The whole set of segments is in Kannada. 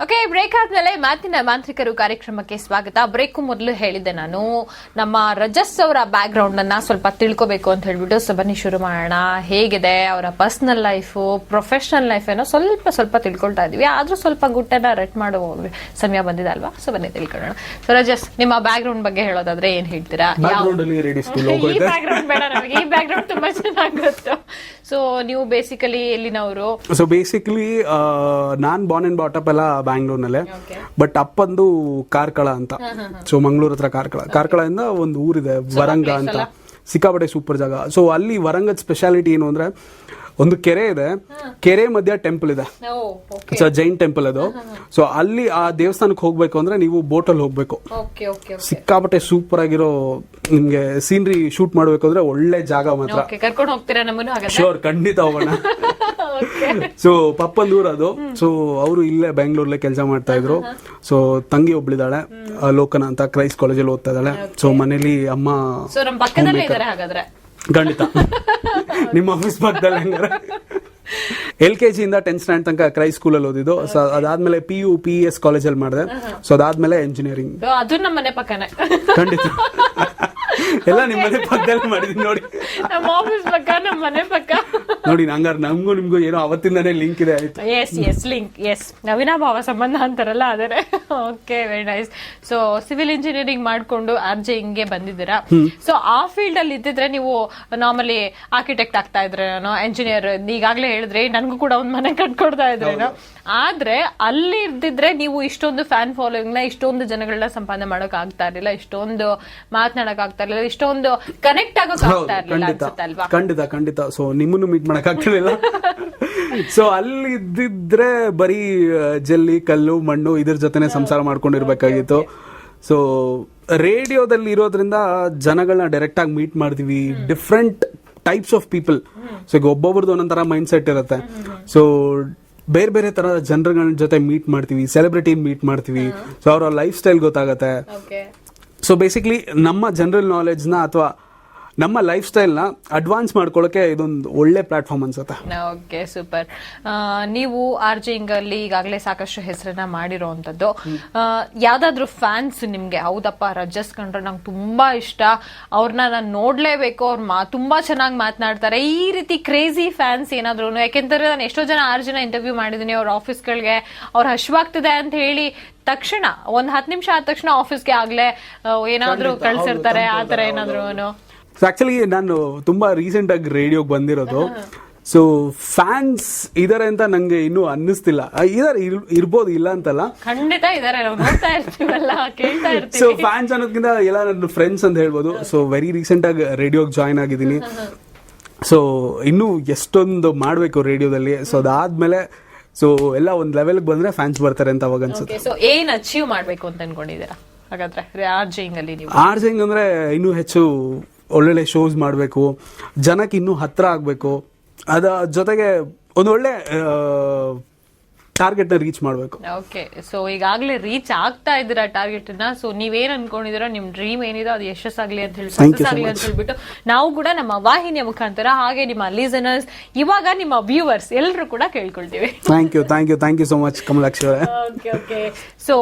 ಓಕೆ, ಬ್ರೇಕ್ ಆದ್ಮೇಲೆ ಮಾತಿನ ಮಾಂತ್ರಿಕರು ಕಾರ್ಯಕ್ರಮಕ್ಕೆ ಸ್ವಾಗತ. ಬ್ರೇಕ್ ಮೊದಲು ಹೇಳಿದ್ದೆ ನಾನು ನಮ್ಮ ರಜಸ್ ಅವರ ಬ್ಯಾಕ್ ಗ್ರೌಂಡ್ ಅನ್ನ ಸ್ವಲ್ಪ ತಿಳ್ಕೋಬೇಕು ಅಂತ ಹೇಳ್ಬಿಟ್ಟು, ಸೊ ಬನ್ನಿ ಶುರು ಮಾಡೋಣ. ಹೇಗಿದೆ ಅವರ ಪರ್ಸನಲ್ ಲೈಫು, ಪ್ರೊಫೆಷನಲ್ ಲೈಫ್ ಏನೋ ಸ್ವಲ್ಪ ತಿಳ್ಕೊಳ್ತಾ ಇದೀವಿ. ಆದ್ರೂ ಸ್ವಲ್ಪ ಗುಟ್ಟನ್ನ ರೆಟ್ ಮಾಡೋ ಸಮಯ ಬಂದಿದೆ ಅಲ್ವಾ? ಸೊ ಬನ್ನಿ ತಿಳ್ಕೊಳ್ಳೋಣ. ಸೊ ರಜಸ್, ನಿಮ್ಮ ಬ್ಯಾಕ್ ಗ್ರೌಂಡ್ ಬಗ್ಗೆ ಹೇಳೋದಾದ್ರೆ ಏನ್ ಹೇಳ್ತೀರಾ? ಈ ಬ್ಯಾಕ್ ಗ್ರೌಂಡ್ ಬೇಡ ನಮಗೆ, ಈ ಬ್ಯಾಕ್ ಗ್ರೌಂಡ್ ತುಂಬಾ ಚೆನ್ನಾಗಿ ಗೊತ್ತು. ಸೊ ನೀವು ಬೇಸಿಕಲಿ ಎಲ್ಲಿನವರು? ಸೊ ಬೇಸಿಕಲಿ ನಾನ್ ಬಾರ್ನ್ ಅಂಡ್ ಬಾಟಪ್ ಎಲ್ಲ ಬ್ಯಾಂಗ್ಳೂರ್ನಲ್ಲೇ, ಬಟ್ ಅಪ್ಪಂದು ಕಾರ್ಕಳ ಅಂತ. ಸೊ ಮಂಗಳೂರು ಹತ್ರ ಕಾರ್ಕಳದಿಂದ ಒಂದು ಊರಿದೆ ವರಂಗ ಅಂತ, ಸಿಕ್ಕಾಪಟ್ಟೆ ಸೂಪರ್ ಜಾಗ. ಸೊ ಅಲ್ಲಿ ವರಂಗದ ಸ್ಪೆಷಾಲಿಟಿ ಏನು ಅಂದ್ರೆ, ಒಂದು ಕೆರೆ ಇದೆ, ಕೆರೆ ಮಧ್ಯ ಟೆಂಪಲ್ ಇದೆ. ಸೊ ಜೈನ್ ಟೆಂಪಲ್ ಅದು. ಸೊ ಅಲ್ಲಿ ಆ ದೇವಸ್ಥಾನಕ್ಕೆ ಹೋಗ್ಬೇಕು ಅಂದ್ರೆ ನೀವು ಬೋಟಲ್ಲಿ ಹೋಗ್ಬೇಕು. ಸಿಕ್ಕಾಪಟ್ಟೆ ಸೂಪರ್ ಆಗಿರೋ, ನಿಮ್ಗೆ ಸೀನರಿ ಶೂಟ್ ಮಾಡ್ಬೇಕು ಅಂದ್ರೆ ಒಳ್ಳೆ ಜಾಗ ಮಾತ್ರ. ಕರ್ಕೊಂಡು ಹೋಗ್ತೀರಾ ನಮ್ಮನ್ನು? ಶೋರ್, ಖಂಡಿತ ಹೋಗೋಣ. ಸೊ ಪಪ್ಪನ್ ಊರ್ ಅದು. ಸೊ ಅವರು ಇಲ್ಲೇ ಬೆಂಗಳೂರಲ್ಲೇ ಕೆಲಸ ಮಾಡ್ತಾ ಇದ್ರು. ಸೊ ತಂಗಿ ಒಬ್ಳಿದಾಳೆ, ಲೋಕನ ಅಂತ, ಕ್ರೈಸ್ಟ್ ಕಾಲೇಜಲ್ಲಿ ಓದ್ತಾ ಇದ್ದಾಳೆ. ಸೊ ಮನೇಲಿ ಅಮ್ಮ ಖಂಡಿತ ನಿಮ್ಮ ಆಫೀಸ್ ಪಕ್ಕದಲ್ಲಿ ಹಂಗಾರೆ. LKG ಇಂದ 10th ಸ್ಟ್ಯಾಂಡರ್ಡ್ ತನಕ ಕ್ರೈಸ್ಟ್ ಸ್ಕೂಲಲ್ಲಿ ಓದಿದ್ದು. ಸೊ ಅದಾದ್ಮೇಲೆ PES ಕಾಲೇಜಲ್ಲಿ ಮಾಡಿದೆ. ಸೊ ಅದಾದ್ಮೇಲೆ ಇಂಜಿನಿಯರಿಂಗ್. ಅದು ನಮ್ಮ ಮನೆ ಪಕ್ಕನೇ. ಖಂಡಿತ ಎಲ್ಲ ನಿಮ್ಮ ಮನೆ ಪಕ್ಕದಲ್ಲಿ ಮಾಡಿದೀನಿ ನೋಡಿ. ನಮ್ಮ ಆಫೀಸ್ ಪಕ್ಕ, ನಮ್ಮ ಮನೆ ಪಕ್ಕ ನೋಡಿ. ಹಂಗಾರೆ ನಮಗೂ ನಿಮ್ಗೂ ಏನೋ ಅವತ್ತಿಂದಾನೇ ಲಿಂಕ್ ಇದೆ. ಆಯ್ತು, ಎಸ್ ಲಿಂಕ್, ಎಸ್ ಅವಿನಾಭಾವ ಸಂಬಂಧ ಅಂತಾರಲ್ಲ ಅದೇ. Okay, very nice. So civil engineering ಮಾಡ್ಕೊಂಡು RJ ಹಿಂಗೆ ಬಂದಿದ್ದೀರಾ. ಸೊ ಆ ಫೀಲ್ಡ್ ಅಲ್ಲಿ ಇದ್ದಿದ್ರೆ ನೀವು ನಾರ್ಮಲಿ ಆರ್ಕಿಟೆಕ್ಟ್ ಆಗ್ತಾ ಇದ್ರೇನೋ, ಎಂಜಿನಿಯರ್ ಈಗಾಗಲೇ ಹೇಳಿದ್ರೆ ನನ್ಗೂ ಕೂಡ ಒಂದ್ ಮನೆ ಕಟ್ಕೊಡ್ತಾ ಇದ್ರೇನೋ. ಆದ್ರೆ ಅಲ್ಲಿ ಇರ್ದಿದ್ರೆ ನೀವು ಇಷ್ಟೊಂದು ಫ್ಯಾನ್ ಫಾಲೋವಿಂಗ್ ನ, ಇಷ್ಟೊಂದು ಜನಗಳನ್ನ ಸಂಪಾದನೆ ಮಾಡಕ್ ಆಗ್ತಾ ಇರ್ಲಿಲ್ಲ, ಇಷ್ಟೊಂದು ಮಾತನಾಡಕ್ ಆಗ್ತಾ ಇರ್ಲಿಲ್ಲ, ಇಷ್ಟೊಂದು ಕನೆಕ್ಟ್ ಆಗಕ್ ಆಗ್ತಾ ಇರ್ಲಿಲ್ಲ ಅನ್ಸುತ್ತಲ್ವಾ? ಖಂಡಿತ. ಸೊ ನಿಮ್ಮನ್ನು ಮೀಟ್ ಮಾಡಕ್ ಆಗ್ತಿರ್ಲಿಲ್ಲ. ಸೊ ಅಲ್ಲಿ ಇದ್ದಿದ್ರೆ ಬರೀ ಜಲ್ಲಿ, ಕಲ್ಲು, ಮಣ್ಣು ಇದ್ರ ಜೊತೆನೆ ಸಂಸಾರ ಮಾಡ್ಕೊಂಡಿರ್ಬೇಕಾಗಿತ್ತು. ಸೊ ರೇಡಿಯೋದಲ್ಲಿ ಇರೋದ್ರಿಂದ ಜನಗಳನ್ನ ಡೈರೆಕ್ಟ್ ಆಗಿ ಮೀಟ್ ಮಾಡ್ತೀವಿ, different types of people. So ಈಗ ಒಬ್ಬೊಬ್ರದ್ದು ಒಂದೊಂದರ ಮೈಂಡ್ ಸೆಟ್ ಇರುತ್ತೆ. ಸೊ ಬೇರೆ ಬೇರೆ ತರ ಜನಗಳ ಜೊತೆ ಮೀಟ್ ಮಾಡ್ತೀವಿ, ಸೆಲೆಬ್ರಿಟಿ ಮೀಟ್ ಮಾಡ್ತೀವಿ. ಸೊ ಅವರ ಲೈಫ್ ಸ್ಟೈಲ್ ಗೊತ್ತಾಗತ್ತೆ. ಸೊ ಬೇಸಿಕ್ಲಿ ನಮ್ಮ ಜನರಲ್ ನಾಲೆಡ್ಜ್ ನ ಅಥವಾ ನಮ್ಮ ಲೈಫ್ ಸ್ಟೈಲ್ ನ ಅಡ್ವಾನ್ಸ್ ಮಾಡ್ಕೊಳ್ಳೋಕೆ ಇದೊಂದು ಒಳ್ಳೆ ಪ್ಲಾಟ್ಫಾರ್ಮ್ ಅನ್ಸುತ್ತೆ. Okay, super. ನೀವು RJ ಅಲ್ಲಿ ಈಗಾಗಲೇ ಸಾಕಷ್ಟು ಹೆಸರನ್ನ ಮಾಡಿರೋಂಥದ್ದು. ಯಾವ್ದಾದ್ರು ಫ್ಯಾನ್ಸ್ ನಿಮ್ಗೆ, ಹೌದಪ್ಪ ರಜಸ್ ಕಂಡ್ರೆ ನಂಗೆ ತುಂಬಾ ಇಷ್ಟ, ಅವ್ರನ್ನ ನಾನು ನೋಡ್ಲೇಬೇಕು, ಅವ್ರ ತುಂಬಾ ಚೆನ್ನಾಗಿ ಮಾತನಾಡ್ತಾರೆ, ಈ ರೀತಿ ಕ್ರೇಜಿ ಫ್ಯಾನ್ಸ್ ಏನಾದ್ರು? ಯಾಕೆಂದ್ರೆ ನಾನು ಎಷ್ಟೋ ಜನ RJ ಇಂಟರ್ವ್ಯೂ ಮಾಡಿದೀನಿ, ಅವ್ರ ಆಫೀಸ್ಗಳಿಗೆ ಅವ್ರ ಹಶ್ವಾಗ್ತಿದೆ ಅಂತ ಹೇಳಿ ತಕ್ಷಣ ಒಂದ್ 10 ನಿಮಿಷ ಆದ ತಕ್ಷಣ ಆಫೀಸ್ಗೆ ಆಗ್ಲೇ ಏನಾದ್ರು ಕಳ್ಸಿರ್ತಾರೆ, ಆತರ ಏನಾದ್ರು? ಆಕ್ಚುಲಿ ನಾನು ತುಂಬಾ ರೀಸೆಂಟ್ ಆಗಿ ರೇಡಿಯೋಗೆ ಬಂದಿರೋದು. ಸೊ ಫ್ಯಾನ್ಸ್ ಇದಾರೆ ಅಂತ ನಂಗೆ ಇನ್ನೂ ಅನ್ನಿಸ್ತಿಲ್ಲ. ಇರ್ಬೋದು, ಇಲ್ಲ ಅಂತಲ್ಲ, ಖಂಡಿತ ಇದಾರೆ. ಸೊ ಫ್ಯಾನ್ಸ್ ಅನ್ನೋದ್ಕಿಂತ ಎಲ್ಲ ನನ್ನ ಫ್ರೆಂಡ್ಸ್ ಅಂತ ಹೇಳ್ಬೋದು. ಸೊ ವೆರಿ ರೀಸೆಂಟ್ ಆಗಿ ರೇಡಿಯೋಗೆ ಜಾಯ್ನ್ ಆಗಿದ್ದೀನಿ. ಸೊ ಇನ್ನೂ ಎಷ್ಟೊಂದು ಮಾಡ್ಬೇಕು ರೇಡಿಯೋದಲ್ಲಿ. ಸೊ ಅದಾದ್ಮೇಲೆ ಸೊ ಎಲ್ಲ ಒಂದ್ ಲೆವೆಲ್ ಬಂದ್ರೆ ಫ್ಯಾನ್ಸ್ ಬರ್ತಾರೆ ಅಂತ ಅವಾಗ ಅನ್ಸುತ್ತೆ. ಸೊ ಏನ್ ಅಚೀವ್ ಮಾಡ್ಬೇಕು ಅಂತ ಅನ್ಕೊಂಡಿದ್ದೀರಾ ಹಾಗಾದ್ರೆ RJ ಅಲ್ಲಿ? RJ ಅಂದ್ರೆ ಇನ್ನೂ ಹೆಚ್ಚು ಒಳ್ಳೊಳ್ಳೆ ಶೋಸ್ ಮಾಡಬೇಕು, ಜನಕ್ಕೆ ಇನ್ನೂ ಹತ್ರ ಆಗ್ಬೇಕು, ಅದ ಜೊತೆಗೆ ಒಂದೊಳ್ಳೆ ಟಾರ್ಗೆಟ್ ನ ರೀಚ್ ಮಾಡಬೇಕು. ಓಕೆ, ಸೊ ಈಗಾಗಲೇ ರೀಚ್ ಆಗ್ತಾ ಇದ್ದೀರಾ ಟಾರ್ಗೆಟ್ ನ. ಸೊ ನೀವೇನ್ ಅನ್ಕೊಂಡಿದ್ದೀರಾ, ನಿಮ್ ಡ್ರೀಮ್ ಏನಿದೆ ಅದು ಯಶಸ್ಸಾಗ್ಲಿ ಅಂತ ಹೇಳಿ, ಸಕ್ಸಸ್ ಆಗ್ಲಿ ಅಂತ ಹೇಳ್ಬಿಟ್ಟು ನಾವು ಕೂಡ ನಮ್ಮ ವಾಹಿನಿಯ ಮುಖಾಂತರ, ಹಾಗೆ ನಿಮ್ಮ ಲಿಸನರ್ಸ್, ಇವಾಗ ನಿಮ್ಮ ವ್ಯೂವರ್ಸ್ ಎಲ್ಲರೂ ಕೂಡ ಕೇಳ್ಕೊಳ್ತೀವಿ. Thank you so much Kamalakshi ಅವರೇ. ಓಕೆ. ಸೊ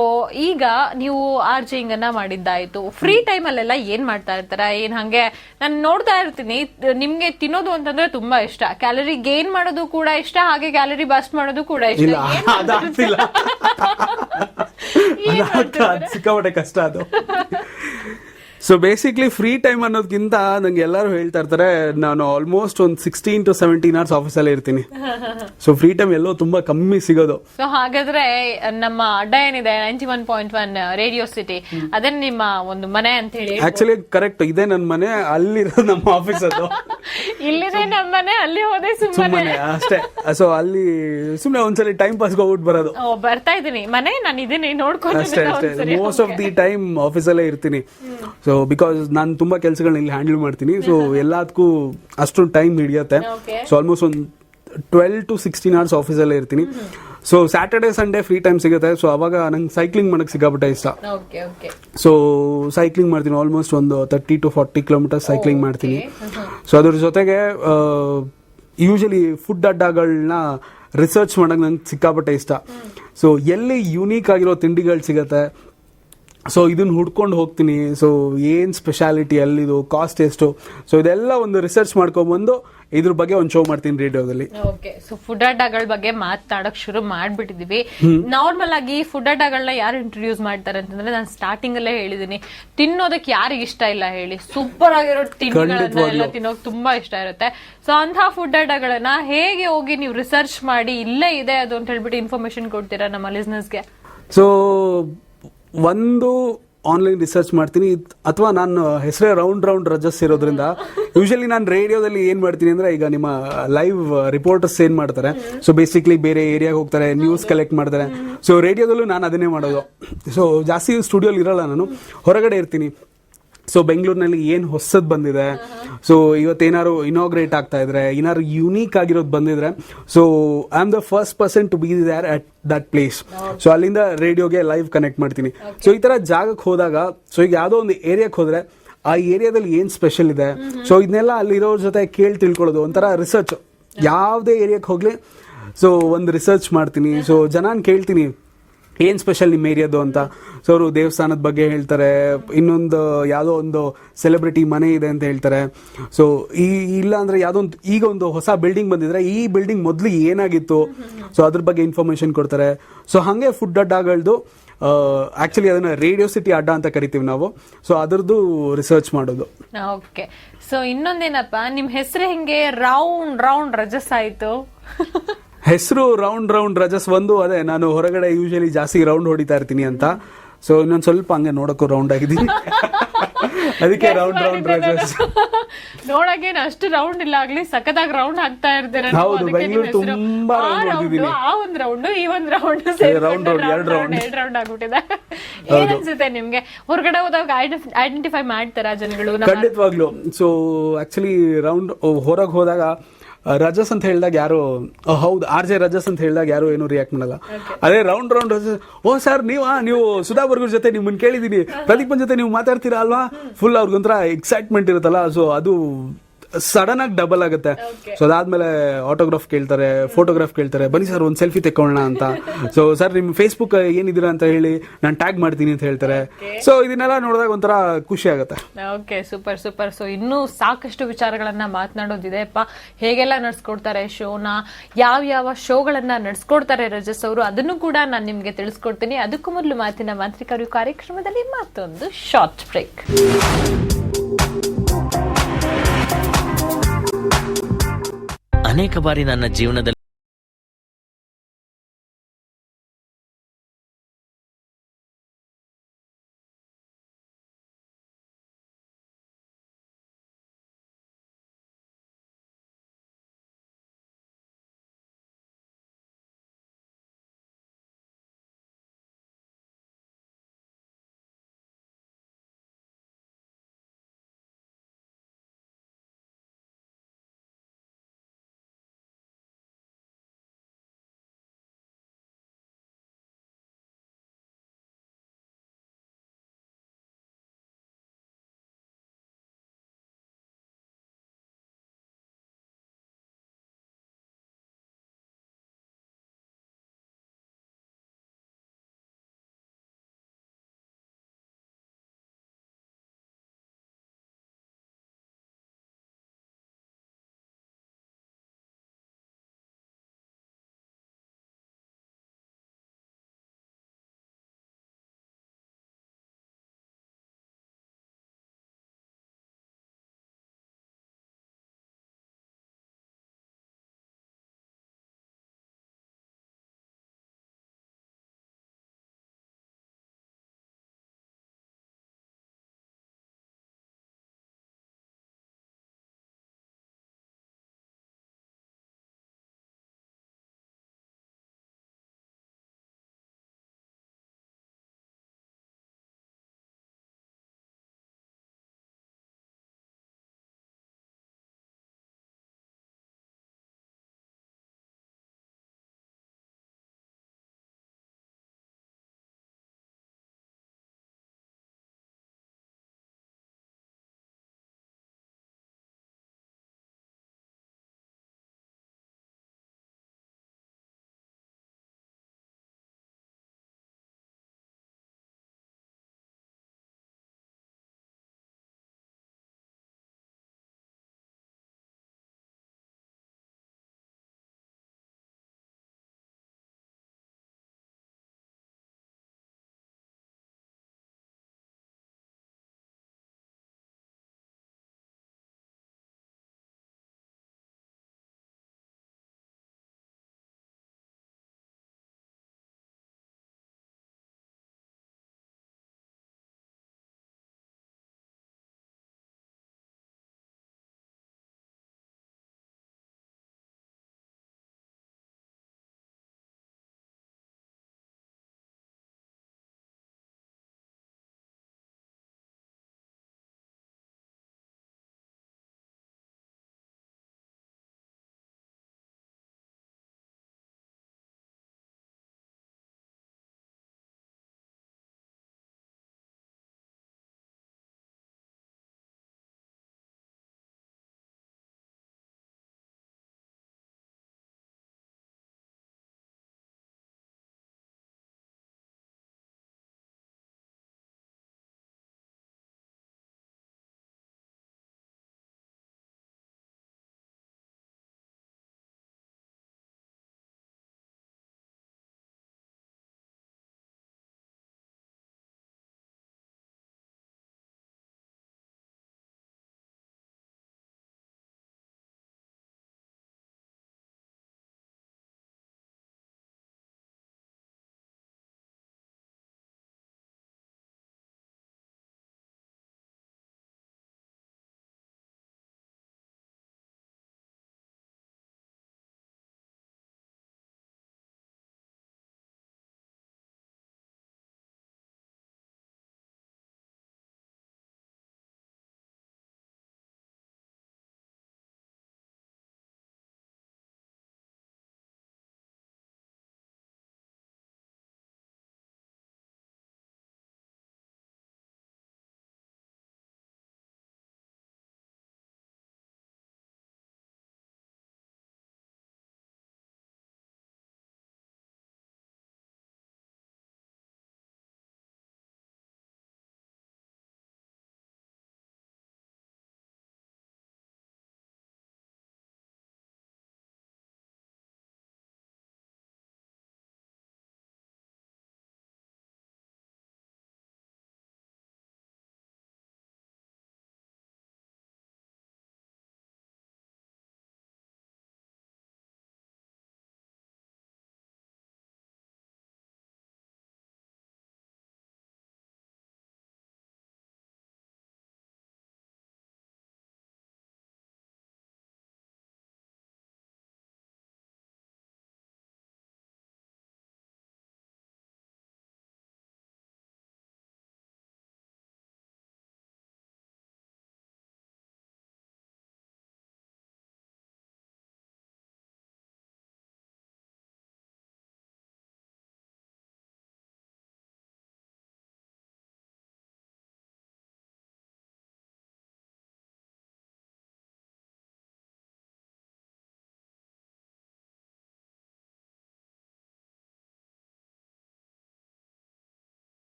ಈಗ ನೀವು RJ ಅನ್ನ ಮಾಡಿದ್ದಾಯ್ತು, ಫ್ರೀ ಟೈಮ್ ಅಲ್ಲೆಲ್ಲ ಏನ್ ಮಾಡ್ತಾ ಇರ್ತಾರ? ಏನ್ ಹಂಗೆ ನಾನು ನೋಡ್ತಾ ಇರ್ತೀನಿ, ನಿಮ್ಗೆ ತಿನ್ನೋದು ಅಂತಂದ್ರೆ ತುಂಬಾ ಇಷ್ಟ, ಕ್ಯಾಲರಿ ಗೇನ್ ಮಾಡೋದು ಕೂಡ ಇಷ್ಟ, ಹಾಗೆ ಕ್ಯಾಲರಿ ಬಸ್ಟ್ ಮಾಡೋದು ಕೂಡ ಇಷ್ಟ. ಅದಾಗ್ತಿಲ್ಲ, ಸಿಕ್ಕಾಪಟ್ಟೆ ಕಷ್ಟ ಅದು. ಸೊ ಬೇಸಿಕ್ಲಿ ಫ್ರೀ ಟೈಮ್ ಅನ್ನೋದಕ್ಕಿಂತ ನಂಗೆ ಎಲ್ಲರೂ ಹೇಳ್ತಾ ಇರ್ತಾರೆ, ನಾನು ಆಲ್ಮೋಸ್ಟ್ ಒಂದು 16 to 17 hours ಆಫೀಸಲ್ಲೇ ಇರ್ತೀನಿ. ಸೊ ಫ್ರೀ ಟೈಮ್ ಎಲ್ಲೋ ತುಂಬಾ ಕಮ್ಮಿ ಸಿಗೋದು. ಸೊ ಹಾಗಾದ್ರೆ ನಮ್ಮ ಅಡ್ಡ ಏನಿದೆ 91.1 ರೇಡಿಯೋ ಸಿಟಿ, ಅದೇ ನಿಮ್ಮ ಒಂದು ಮನೆ ಅಂತ ಹೇಳಿ? ಆಕ್ಚುಲಿ ಕರೆಕ್ಟ್, ಇದೆ ನನ್ನ ಮನೆ, ಅಲ್ಲಿರೋದು ನಮ್ಮ ಆಫೀಸ್. ಅದು ಇಲ್ಲಿದೆ ನಮ್ಮ ಮನೆ, ಅಲ್ಲಿ ಹೋದೆ ಸುಮ್ಮನೆ ಅಷ್ಟೇ. ಸೊ ಅಲ್ಲಿ ಸುಮ್ಮನೆ ಒಂದ್ಸಲಿ ಟೈಮ್ ಪಾಸ್ ಹೋಗ್ಬಿಟ್ಟು ಬರೋದು. ಬರ್ತಾ ಇದೀನಿ ಮನೆ, ನಾನು ಇದೀನಿ ನೋಡ್ಕೊಂಡು ಅಷ್ಟೇ. ಮೋಸ್ಟ್ ಆಫ್ ದಿ ಟೈಮ್ ಆಫೀಸಲ್ಲೇ ಇರ್ತೀನಿ. ಸೊ ಬಿಕಾಸ್ ನಾನು ತುಂಬಾ ಕೆಲಸಗಳನ್ನ ಇಲ್ಲಿ ಹ್ಯಾಂಡಲ್ ಮಾಡ್ತೀನಿ. ಸೊ ಎಲ್ಲದಕ್ಕೂ ಅಷ್ಟೊಂದು ಟೈಮ್ ಹಿಡಿಯುತ್ತೆ. ಸೊ ಆಲ್ಮೋಸ್ಟ್ ಒಂದು 12 to 16 hours ಆಫೀಸಲ್ಲೇ ಇರ್ತೀನಿ. So Saturday Sunday free time ಸಿಗುತ್ತೆ. ಸೊ ಅವಾಗ ನಂಗೆ ಸೈಕ್ಲಿಂಗ್ ಮಾಡಕ್ ಸಿಕ್ಕಾಪಟ್ಟೆ ಇಷ್ಟ. ಸೊ ಸೈಕ್ಲಿಂಗ್ ಮಾಡ್ತೀನಿ, ಆಲ್ಮೋಸ್ಟ್ ಒಂದು 30 to 40 kilometers ಸೈಕ್ಲಿಂಗ್ ಮಾಡ್ತೀನಿ. ಸೊ ಅದ್ರ ಜೊತೆಗೆ ಯೂಶಲಿ ಫುಡ್ ಅಡ್ಡಗಳನ್ನ ರಿಸರ್ಚ್ ಮಾಡೋಕೆ ನಂಗೆ ಸಿಕ್ಕಾಪಟ್ಟೆ ಇಷ್ಟ. ಸೊ ಎಲ್ಲಿ ಯುನೀಕ್ ಆಗಿರೋ ತಿಂಡಿಗಳು ಸಿಗತ್ತೆ, ಸೊ ಇದನ್ನ ಹುಡ್ಕೊಂಡು ಹೋಗ್ತೀನಿ. ಸೊ ಏನ್ ಸ್ಪೆಷಾಲಿಟಿ, ಅಲ್ಲಿದು ಕಾಸ್ಟ್ ಎಷ್ಟು, ಸೊ ಇದೆಲ್ಲ ಒಂದು ರಿಸರ್ಚ್ ಮಾಡ್ಕೊಂಡ್ಬಂದು ಇದ್ರ ಬಗ್ಗೆ ಒಂದು ಶೋ ಮಾಡ್ತೀನಿ ರೇಡಿಯೋದಲ್ಲಿ. ಓಕೆ, ಸೊ ಫುಡ್ ಅಡ್ಡಾಗಳ ಬಗ್ಗೆ ಮಾತಾಡಕ್ ಶುರು ಮಾಡ್ಬಿಟ್ಟಿದೀವಿ. ನಾರ್ಮಲ್ ಆಗಿ ಫುಡ್ ಅಡ್ಡಾಗಳನ್ನ ಯಾರು ಇಂಟ್ರೊಡ್ಯೂಸ್ ಮಾಡ್ತಾರೆ ಅಂತಂದ್ರೆ, ನಾನು ಸ್ಟಾರ್ಟಿಂಗ್ ಅಲ್ಲೇ ಹೇಳಿದೀನಿ, ತಿನ್ನೋದಕ್ಕೆ ಯಾರಿಗೆ ಇಷ್ಟ ಇಲ್ಲ ಹೇಳಿ, ಸೂಪರ್ ಆಗಿರೋ ತಿಂಡಿಗಳನ್ನ ತಿನ್ನೋಕೆ ತುಂಬಾ ಇಷ್ಟ ಇರುತ್ತೆ. ಸೊ ಅಂತಹ ಫುಡ್ ಅಡ್ಡಾಗಳನ್ನ ಹೇಗೆ ಹೋಗಿ ನೀವು ರಿಸರ್ಚ್ ಮಾಡಿ ಇಲ್ಲೇ ಇದೆ ಅದು ಅಂತ ಹೇಳ್ಬಿಟ್ಟು ಇನ್ಫಾರ್ಮೇಶನ್ ಕೊಡ್ತೀರಾ ನಮ್ಮ ಲಿಸ್ನರ್ಸ್ಗೆ? ಸೊ ಒಂದು ಆನ್ಲೈನ್ ರಿಸರ್ಚ್ ಮಾಡ್ತೀನಿ, ಅಥವಾ ನಾನು ಹೆಸರೇ ರೌಂಡ್ ರಜಸ್ ಇರೋದ್ರಿಂದ ಯೂಶಲಿ ನಾನು ರೇಡಿಯೋದಲ್ಲಿ ಏನ್ ಮಾಡ್ತೀನಿ ಅಂದ್ರೆ, ಈಗ ನಿಮ್ಮ ಲೈವ್ ರಿಪೋರ್ಟರ್ಸ್ ಏನ್ ಮಾಡ್ತಾರೆ, ಸೊ ಬೇಸಿಕ್ಲಿ ಬೇರೆ ಏರಿಯಾಗೆ ಹೋಗ್ತಾರೆ, ನ್ಯೂಸ್ ಕಲೆಕ್ಟ್ ಮಾಡ್ತಾರೆ. ಸೊ ರೇಡಿಯೋದಲ್ಲೂ ನಾನು ಅದನ್ನೇ ಮಾಡೋದು. ಸೊ ಜಾಸ್ತಿ ಸ್ಟುಡಿಯೋಲಿ ಇರಲ್ಲ, ನಾನು ಹೊರಗಡೆ ಇರ್ತೀನಿ. ಸೊ ಬೆಂಗಳೂರಿನಲ್ಲಿ ಏನ್ ಹೊಸದ್ ಬಂದಿದೆ, ಸೊ ಇವತ್ತೇನಾದ್ರು ಇನಾಗ್ರೇಟ್ ಆಗ್ತಾ ಇದ್ರೆ, ಏನಾದ್ರು ಯುನೀಕ್ ಆಗಿರೋದು ಬಂದಿದ್ರೆ, so I am the first person to be there at that place. So ಅಲ್ಲಿಂದ ರೇಡಿಯೋಗೆ ಲೈವ್ ಕನೆಕ್ಟ್ ಮಾಡ್ತೀನಿ. ಸೊ ಈ ತರ ಜಾಗಕ್ಕೆ ಹೋದಾಗ, ಸೊ ಈಗ ಯಾವ್ದೋ ಒಂದು ಏರಿಯಾಕ್ಕೆ ಹೋದ್ರೆ ಆ ಏರಿಯಾದಲ್ಲಿ ಏನ್ ಸ್ಪೆಷಲ್ ಇದೆ, ಸೊ ಇದನ್ನೆಲ್ಲ ಅಲ್ಲಿರೋರ್ ಜೊತೆ ಕೇಳಿ ತಿಳ್ಕೊಳ್ಳೋದು ಒಂಥರ ರಿಸರ್ಚ್. ಯಾವ್ದೇ ಏರಿಯಾಕ್ಕೆ ಹೋಗ್ಲಿ ಸೊ ಒಂದು ರಿಸರ್ಚ್ ಮಾಡ್ತೀನಿ. ಸೊ ಜನನ್ ಕೇಳ್ತೀನಿ ಏನ್ ಸ್ಪೆಷಲ್ ನಿಮ್ಮ ಏರಿಯಾದು ಅಂತ. ಸೊ ಅವರು ದೇವಸ್ಥಾನದ ಬಗ್ಗೆ ಹೇಳ್ತಾರೆ, ಇನ್ನೊಂದು ಯಾವುದೋ ಒಂದು ಸೆಲೆಬ್ರಿಟಿ ಮನೆ ಇದೆ ಅಂತ ಹೇಳ್ತಾರೆ. ಸೊ ಇಲ್ಲ ಅಂದ್ರೆ ಯಾವುದೋ ಒಂದು ಈಗ ಒಂದು ಹೊಸ ಬಿಲ್ಡಿಂಗ್ ಬಂದಿದ್ರೆ ಈ ಬಿಲ್ಡಿಂಗ್ ಮೊದಲು ಏನಾಗಿತ್ತು, ಸೊ ಅದ್ರ ಬಗ್ಗೆ ಇನ್ಫಾರ್ಮೇಶನ್ ಕೊಡ್ತಾರೆ. ಸೊ ಹಂಗೆ ಫುಡ್ ಅಡ್ಡಾಗಳದ್ದು ಆಕ್ಚುಲಿ ಅದನ್ನ ರೇಡಿಯೋ ಸಿಟಿ ಅಡ್ಡ ಅಂತ ಕರಿತೀವಿ ನಾವು. ಸೊ ಅದರದ್ದು ರಿಸರ್ಚ್ ಮಾಡೋದು. ಓಕೆ, ಸೊ ಇನ್ನೊಂದೇನಪ್ಪ, ನಿಮ್ ಹೆಸರು ಹಿಂಗೆ ರೌಂಡ್ ರಜಸ್ ಆಯ್ತು? ಹೆಸರು ರೌಂಡ್ ರಜಸ್ ಒಂದು ಅದೇ, ನಾನು ಹೊರಗಡೆ ಯೂಶಲಿ ಜಾಸ್ತಿ ರೌಂಡ್ ಹೊಡಿತಾ ಇರ್ತೀನಿ ಅಂತ. ಸೊ ಇನ್ನೊಂದ್ ಸ್ವಲ್ಪ ಹಂಗೆ ನೋಡಕ್ಕೂ ರೌಂಡ್ ಆಗಿದ್ದೀನಿ, ಅದಕ್ಕೆ ರೌಂಡ್ ರಜಸ್. ನೋಡಕೇನು ಅಷ್ಟು ರೌಂಡ್ ಇಲ್ಲ, ಆಗ್ಲಿ ಸಖತ್ತಾಗಿ ರೌಂಡ್ ಆಗ್ತಾ ಇರ್ತೀರ. ಹೌದು, ಬೆಂಗಳೂರು ತುಂಬಾ ರೌಂಡ್ ಹೊಡಿದ್ದೀನಿ. ಆ ಒಂದ್ ರೌಂಡ್ ಈ ಒಂದ್ ರೌಂಡ್ ಎರಡು ರೌಂಡ್ ಆಗ್ಬಿಟ್ಟಿದೆ. ಏನ್ ಅನ್ಸುತ್ತೆ ನಿಮ್ಗೆ? ಹೊರಗಡೆ ಹೋದಾಗ ಐಡೆಂಟಿಫೈ ಮಾಡ್ತಾರ ಜನಗಳು? ಖಂಡಿತವಾಗ್ಲು. ಸೊ ಆಕ್ಚುಲಿ ರೌಂಡ್ ಹೊರಗೆ ಹೋದಾಗ ರಜಸ್ ಅಂತ ಹೇಳಿದಾಗ ಯಾರು, ಹೌದು RJ ರಜಸ್ ಅಂತ ಹೇಳಿದಾಗ ಯಾರು ಏನು ರಿಯಾಕ್ಟ್ ಮಾಡಲ್ಲ. ಅದೇ ರೌಂಡ್ ರಜಸ್, ಓ ಸರ್ ನೀವು ಸುಧಾ ಬರ್ಗೂರ್ ಜೊತೆ ನಿಮ್ಮನ್ನ ಕೇಳಿದೀನಿ, ಪ್ರದೀಪನ್ ಜೊತೆ ನೀವು ಮಾತಾಡ್ತೀರಾ ಅಲ್ವಾ, ಫುಲ್ ಅವ್ರಿಗೊಂಥರ ಎಕ್ಸೈಟ್ಮೆಂಟ್ ಇರುತ್ತಲ್ಲ. ಸೊ ಅದು ಸಡನ್ ಆಗಿ ಡಬಲ್ ಆಗುತ್ತೆ. ಸೊ ಅದಾದ್ಮೇಲೆ ಆಟೋಗ್ರಾಫ್ ಕೇಳ್ತಾರೆ, ಫೋಟೋಗ್ರಾಫ್ ಕೇಳ್ತಾರೆ, ಬನ್ನಿ ಸರ್ ಒಂದ್ ಸೆಲ್ಫಿ ತೆಕ್ಕೊಳ್ಳೋಣ ಅಂತ. ಸೊ ಸರ್ ನಿಮ್ ಫೇಸ್ಬುಕ್ ಏನಿದ್ದೀರಾ ಅಂತ ಹೇಳಿ, ನಾನು ಟ್ಯಾಗ್ ಮಾಡ್ತೀನಿ ಅಂತ ಹೇಳ್ತಾರೆ. ಸೊ ಇದನ್ನೆಲ್ಲ ನೋಡಿದಾಗ ಒಂಥರ ಖುಷಿ ಆಗುತ್ತೆ. Okay, super. ಸೊ ಇನ್ನೂ ಸಾಕಷ್ಟು ವಿಚಾರಗಳನ್ನ ಮಾತನಾಡೋದಿದೆಪ್ಪ. ಹೇಗೆಲ್ಲ ನಡ್ಸ್ಕೊಡ್ತಾರೆ ಶೋನ, ಯಾವ ಶೋಗಳನ್ನ ನಡ್ಸ್ಕೊಡ್ತಾರೆ ರಜಸ್ ಅವರು, ಅದನ್ನು ಕೂಡ ನಾನು ನಿಮ್ಗೆ ತಿಳಿಸ್ಕೊಡ್ತೀನಿ. ಅದಕ್ಕೂ ಮೊದಲು ಮಾತಿನ ಮಾಂತ್ರಿಕರು ಕಾರ್ಯಕ್ರಮದಲ್ಲಿ ಮತ್ತೊಂದು ಶಾರ್ಟ್ ಬ್ರೇಕ್. ಅನೇಕ ಬಾರಿ ನನ್ನ ಜೀವನದಲ್ಲಿ